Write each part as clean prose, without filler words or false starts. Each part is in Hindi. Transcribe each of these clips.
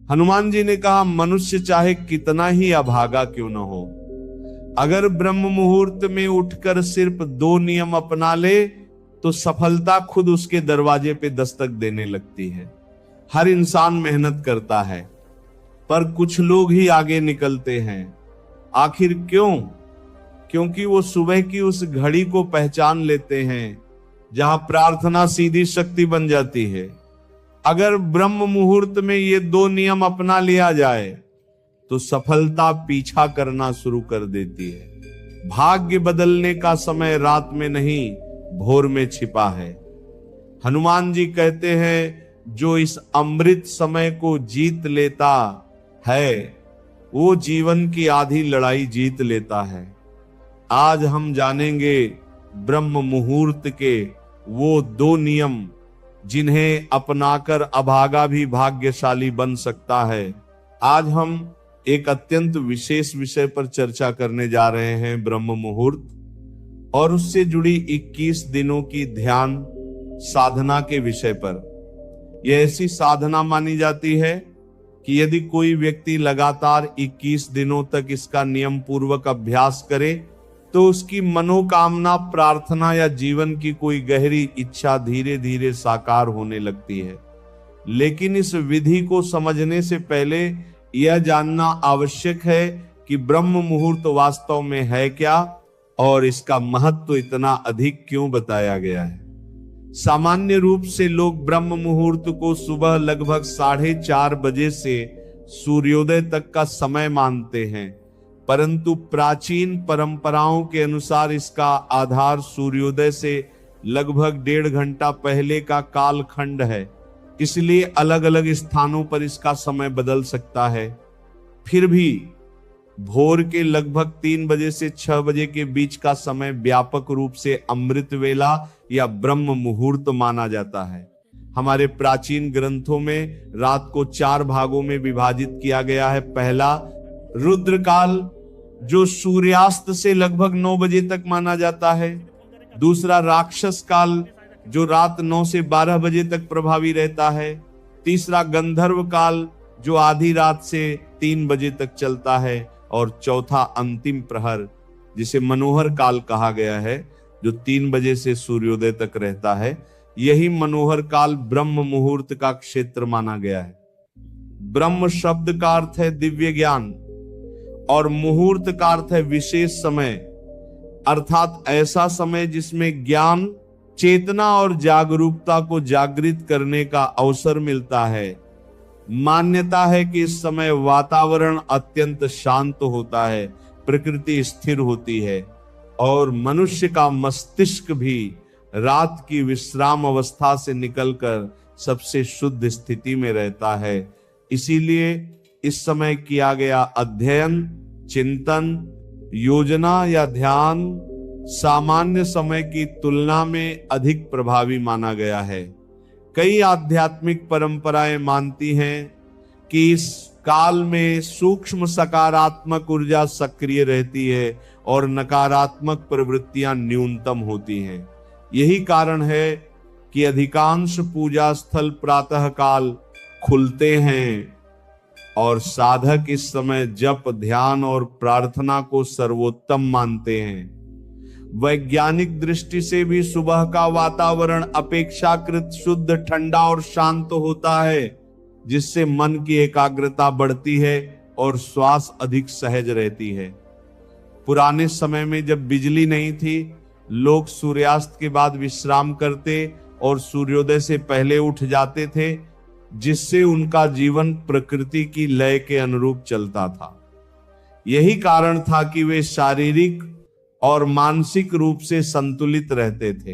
हनुमान जी ने कहा, मनुष्य चाहे कितना ही अभागा क्यों न हो, अगर ब्रह्म मुहूर्त में उठकर सिर्फ 2 नियम अपना ले तो सफलता खुद उसके दरवाजे पे दस्तक देने लगती है। हर इंसान मेहनत करता है, पर कुछ लोग ही आगे निकलते हैं। आखिर क्यों? क्योंकि वो सुबह की उस घड़ी को पहचान लेते हैं जहां प्रार्थना सीधी शक्ति बन जाती है। अगर ब्रह्म मुहूर्त में ये 2 नियम अपना लिया जाए तो सफलता पीछा करना शुरू कर देती है। भाग्य बदलने का समय रात में नहीं, भोर में छिपा है। हनुमान जी कहते हैं, जो इस अमृत समय को जीत लेता है वो जीवन की आधी लड़ाई जीत लेता है। आज हम जानेंगे ब्रह्म मुहूर्त के वो 2 नियम जिन्हें अपनाकर अभागा भी भाग्यशाली बन सकता है। आज हम एक अत्यंत विशेष विषय पर चर्चा करने जा रहे हैं, ब्रह्म मुहूर्त और उससे जुड़ी 21 दिनों की ध्यान साधना के विषय पर। यह ऐसी साधना मानी जाती है कि यदि कोई व्यक्ति लगातार 21 दिनों तक इसका नियम पूर्वक अभ्यास करे तो उसकी मनोकामना, प्रार्थना या जीवन की कोई गहरी इच्छा धीरे धीरे साकार होने लगती है। लेकिन इस विधि को समझने से पहले यह जानना आवश्यक है कि ब्रह्म मुहूर्त वास्तव में है क्या और इसका महत्व इतना अधिक क्यों बताया गया है। सामान्य रूप से लोग ब्रह्म मुहूर्त को सुबह लगभग 4:30 बजे से सूर्योदय तक का समय मानते हैं, परंतु प्राचीन परंपराओं के अनुसार इसका आधार सूर्योदय से लगभग 1.5 घंटा पहले का कालखंड है। इसलिए अलग अलग स्थानों पर इसका समय बदल सकता है। फिर भी भोर के लगभग 3 बजे से 6 बजे के बीच का समय व्यापक रूप से अमृत वेला या ब्रह्म मुहूर्त माना जाता है। हमारे प्राचीन ग्रंथों में रात को 4 भागों में विभाजित किया गया है। पहला रुद्र काल, जो सूर्यास्त से लगभग 9 बजे तक माना जाता है। दूसरा राक्षस काल, जो रात 9 से 12 बजे तक प्रभावी रहता है। तीसरा गंधर्व काल, जो आधी रात से 3 बजे तक चलता है। और चौथा अंतिम प्रहर, जिसे मनोहर काल कहा गया है, जो 3 बजे से सूर्योदय तक रहता है। यही मनोहर काल ब्रह्म मुहूर्त का क्षेत्र माना गया है। ब्रह्म शब्द का अर्थ है दिव्य ज्ञान और मुहूर्त का अर्थ है विशेष समय, अर्थात ऐसा समय जिसमें ज्ञान, चेतना और जागरूकता को जागृत करने का अवसर मिलता है। मान्यता है कि इस समय वातावरण अत्यंत शांत होता है, प्रकृति स्थिर होती है और मनुष्य का मस्तिष्क भी रात की विश्राम अवस्था से निकलकर सबसे शुद्ध स्थिति में रहता है। इसीलिए इस समय किया गया अध्ययन, चिंतन, योजना या ध्यान सामान्य समय की तुलना में अधिक प्रभावी माना गया है। कई आध्यात्मिक परंपराएं मानती हैं कि इस काल में सूक्ष्म सकारात्मक ऊर्जा सक्रिय रहती है और नकारात्मक प्रवृत्तियां न्यूनतम होती हैं। यही कारण है कि अधिकांश पूजा स्थल प्रातः काल खुलते हैं और साधक इस समय जप, ध्यान और प्रार्थना को सर्वोत्तम मानते हैं। वैज्ञानिक दृष्टि से भी सुबह का वातावरण अपेक्षाकृत शुद्ध, ठंडा और शांत होता है, जिससे मन की एकाग्रता बढ़ती है और श्वास अधिक सहज रहती है। पुराने समय में जब बिजली नहीं थी, लोग सूर्यास्त के बाद विश्राम करते और सूर्योदय से पहले उठ जाते थे, जिससे उनका जीवन प्रकृति की लय के अनुरूप चलता था। यही कारण था कि वे शारीरिक और मानसिक रूप से संतुलित रहते थे।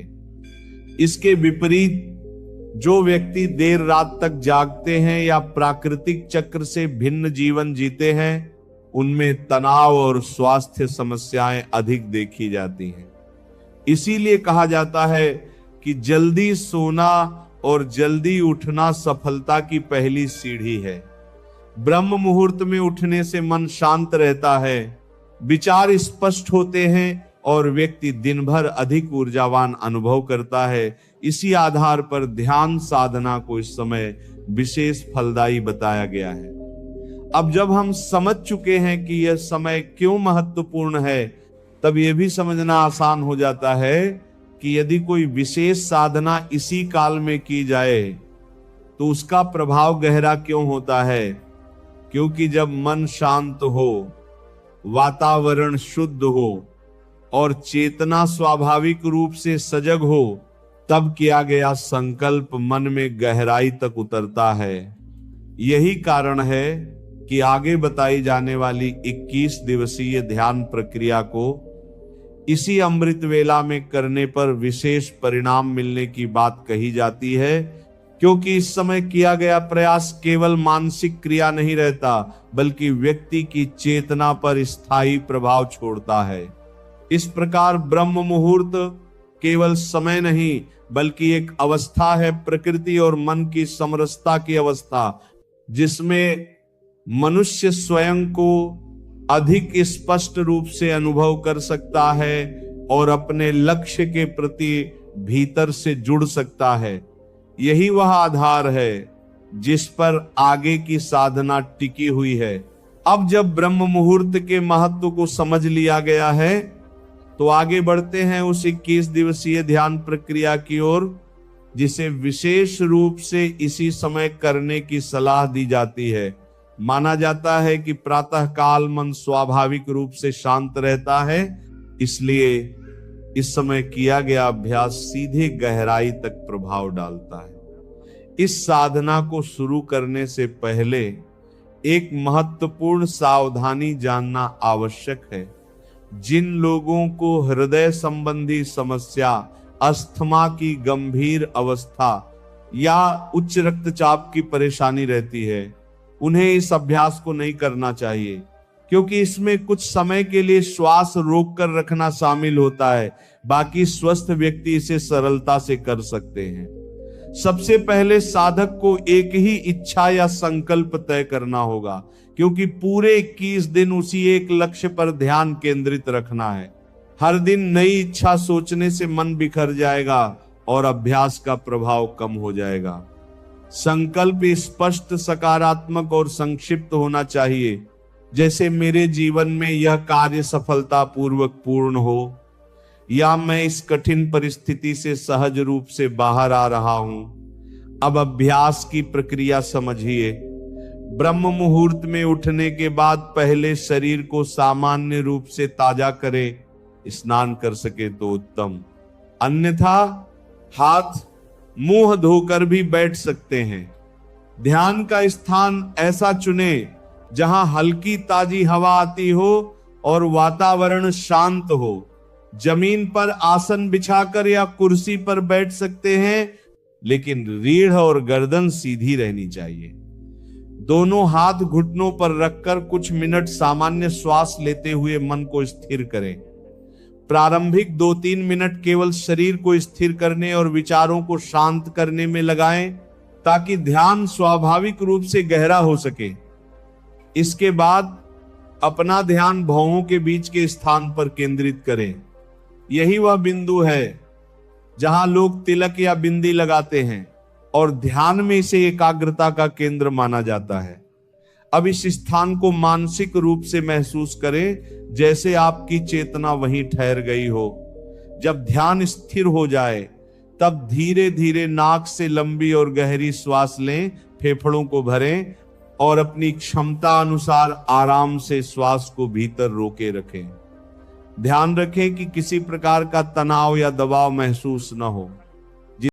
इसके विपरीत जो व्यक्ति देर रात तक जागते हैं या प्राकृतिक चक्र से भिन्न जीवन जीते हैं, उनमें तनाव और स्वास्थ्य समस्याएं अधिक देखी जाती हैं। इसीलिए कहा जाता है कि जल्दी सोना और जल्दी उठना सफलता की पहली सीढ़ी है। ब्रह्म मुहूर्त में उठने से मन शांत रहता है, विचार स्पष्ट होते हैं और व्यक्ति दिन भर अधिक ऊर्जावान अनुभव करता है। इसी आधार पर ध्यान साधना को इस समय विशेष फलदायी बताया गया है। अब जब हम समझ चुके हैं कि यह समय क्यों महत्वपूर्ण है, तब यह भी समझना आसान हो जाता है कि यदि कोई विशेष साधना इसी काल में की जाए तो उसका प्रभाव गहरा क्यों होता है। क्योंकि जब मन शांत हो, वातावरण शुद्ध हो और चेतना स्वाभाविक रूप से सजग हो, तब किया गया संकल्प मन में गहराई तक उतरता है। यही कारण है कि आगे बताई जाने वाली 21 दिवसीय ध्यान प्रक्रिया को इसी अमृत वेला में करने पर विशेष परिणाम मिलने की बात कही जाती है। क्योंकि इस समय किया गया प्रयास केवल मानसिक क्रिया नहीं रहता, बल्कि व्यक्ति की चेतना पर स्थायी प्रभाव छोड़ता है। इस प्रकार ब्रह्म मुहूर्त केवल समय नहीं, बल्कि एक अवस्था है, प्रकृति और मन की समरसता की अवस्था, जिसमें मनुष्य स्वयं को अधिक स्पष्ट रूप से अनुभव कर सकता है और अपने लक्ष्य के प्रति भीतर से जुड़ सकता है। यही वह आधार है जिस पर आगे की साधना टिकी हुई है। अब जब ब्रह्म मुहूर्त के महत्व को समझ लिया गया है, तो आगे बढ़ते हैं उस 21 दिवसीय ध्यान प्रक्रिया की ओर, जिसे विशेष रूप से इसी समय करने की सलाह दी जाती है। माना जाता है कि प्रातः काल मन स्वाभाविक रूप से शांत रहता है, इसलिए इस समय किया गया अभ्यास सीधे गहराई तक प्रभाव डालता है। इस साधना को शुरू करने से पहले एक महत्वपूर्ण सावधानी जानना आवश्यक है। जिन लोगों को हृदय संबंधी समस्या, अस्थमा की गंभीर अवस्था या उच्च रक्तचाप की परेशानी रहती है, उन्हें इस अभ्यास को नहीं करना चाहिए, क्योंकि इसमें कुछ समय के लिए श्वास रोक कर रखना शामिल होता है। बाकी स्वस्थ व्यक्ति इसे सरलता से कर सकते हैं। सबसे पहले साधक को एक ही इच्छा या संकल्प तय करना होगा, क्योंकि पूरे 21 दिन उसी एक लक्ष्य पर ध्यान केंद्रित रखना है। हर दिन नई इच्छा सोचने से मन बिखर जाएगा और अभ्यास का प्रभाव कम हो जाएगा। संकल्प स्पष्ट, सकारात्मक और संक्षिप्त होना चाहिए, जैसे मेरे जीवन में यह कार्य सफलतापूर्वक पूर्ण हो, या मैं इस कठिन परिस्थिति से सहज रूप से बाहर आ रहा हूं। अब अभ्यास की प्रक्रिया समझिए। ब्रह्म मुहूर्त में उठने के बाद पहले शरीर को सामान्य रूप से ताजा करें, स्नान कर सके तो उत्तम, अन्यथा हाथ मुंह धोकर भी बैठ सकते हैं। ध्यान का स्थान ऐसा चुने जहां हल्की ताजी हवा आती हो और वातावरण शांत हो। जमीन पर आसन बिछाकर या कुर्सी पर बैठ सकते हैं, लेकिन रीढ़ और गर्दन सीधी रहनी चाहिए। दोनों हाथ घुटनों पर रखकर कुछ मिनट सामान्य श्वास लेते हुए मन को स्थिर करें। प्रारंभिक 2-3 मिनट केवल शरीर को स्थिर करने और विचारों को शांत करने में लगाएं, ताकि ध्यान स्वाभाविक रूप से गहरा हो सके। इसके बाद अपना ध्यान भौहों के बीच के स्थान पर केंद्रित करें। यही वह बिंदु है जहां लोग तिलक या बिंदी लगाते हैं और ध्यान में इसे एकाग्रता का केंद्र माना जाता है। अब इस स्थान को मानसिक रूप से महसूस करें, जैसे आपकी चेतना वहीं ठहर गई हो। जब ध्यान स्थिर हो जाए, तब धीरे धीरे नाक से लंबी और गहरी श्वास लें, फेफड़ों को भरें और अपनी क्षमता अनुसार आराम से श्वास को भीतर रोके रखें। ध्यान रखें कि किसी प्रकार का तनाव या दबाव महसूस न हो।